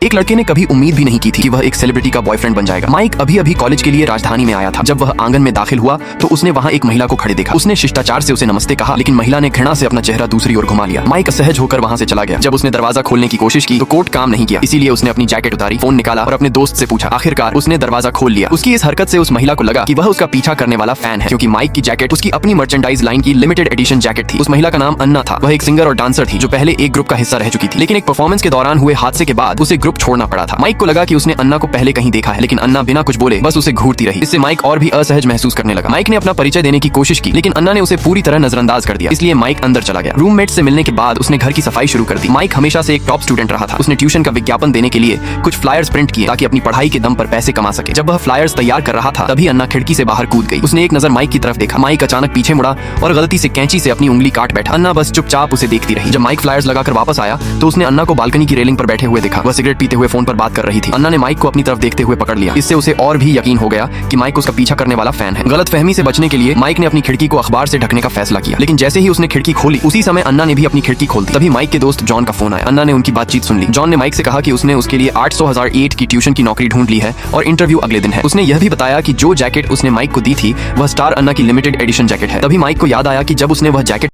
एक लड़के ने कभी उम्मीद भी नहीं की थी कि वह एक सेलिब्रिटी का बॉयफ्रेंड बन जाएगा। माइक अभी अभी कॉलेज के लिए राजधानी में आया था। जब वह आंगन में दाखिल हुआ तो उसने वहाँ एक महिला को खड़े देखा। उसने शिष्टाचार से उसे नमस्ते कहा, लेकिन महिला ने घृणा से अपना चेहरा दूसरी ओर घुमा लिया। माइक असहज होकर वहाँ से चला गया। जब उसने दरवाजा खोलने की कोशिश की तो कोट काम नहीं किया, इसीलिए उसने अपनी जैकेट उतारी, फोन निकाला और अपने दोस्त से पूछा। आखिरकार उसने दरवाजा खोल लिया। उसकी इस हरकत से उस महिला को लगा कि वह उसका पीछा करने वाला फैन है, क्योंकि माइक की जैकेट उसकी अपनी मर्चेंडाइज लाइन की लिमिटेड एडिशन जैकेट थी। उस महिला का नाम अन्ना था। वह एक सिंगर और डांसर थी जो पहले एक ग्रुप का हिस्सा रह चुकी थी, लेकिन एक परफॉर्मेंस के दौरान हुए हादसे के बाद उसे ग्रुप छोड़ना पड़ा था। माइक को लगा कि उसने अन्ना को पहले कहीं देखा है, लेकिन अन्ना बिना कुछ बोले बस उसे घूरती रही। इससे माइक और भी असहज महसूस करने लगा। माइक ने अपना परिचय देने की कोशिश की, लेकिन अन्ना ने उसे पूरी तरह नजरअंदाज कर दिया। इसलिए माइक अंदर चला गया। रूममेट से मिलने के बाद उसने घर की सफाई शुरू कर दी। माइक हमेशा से एक टॉप स्टूडेंट रहा था। उसने ट्यूशन का विज्ञापन देने के लिए कुछ फ्लायर्स प्रिंट किए ताकि अपनी पढ़ाई के दम पर पैसे कमा सके। जब वह फ्लायर्स तैयार कर रहा था तभी अन्ना खिड़की से बाहर कूद गई। उसने एक नजर माइक की तरफ देखा। माइक अचानक पीछे मुड़ा और गलती से कैंची से अपनी उंगली काट बैठा। अन्ना बस चुपचाप उसे देखती रही। जब माइक फ्लायर्स लगाकर वापस आया तो उसने अन्ना को बालकनी की रेलिंग पर बैठे हुए देखा। वह सिगरेट पीते हुए फोन पर बात कर रही थी। अन्ना ने माइक को अपनी तरफ देखते हुए पकड़ लिया। इससे उसे और भी यकीन हो गया कि माइक उसका पीछा करने वाला फैन है। गलतफहमी से बचने के लिए माइक ने अपनी खिड़की को अखबार से ढकने का फैसला किया, लेकिन जैसे ही उसने खिड़की खोली उसी समय अन्ना ने भी अपनी खिड़की खोल दी। तभी माइक के दोस्त जॉन का फोन आया। अन्ना ने उनकी बातचीत सुन ली। जॉन ने माइक से कहा कि उसने उसके लिए 800,008 की ट्यूशन की नौकरी ढूंढ ली है और इंटरव्यू अगले दिन है। उसने यह भी बताया कि जो जैकेट उसने माइक को दी थी वह स्टार अन्ना की लिमिटेड एडिशन जैकेट है। तभी माइक को याद आया कि जब उसने वह जैकेट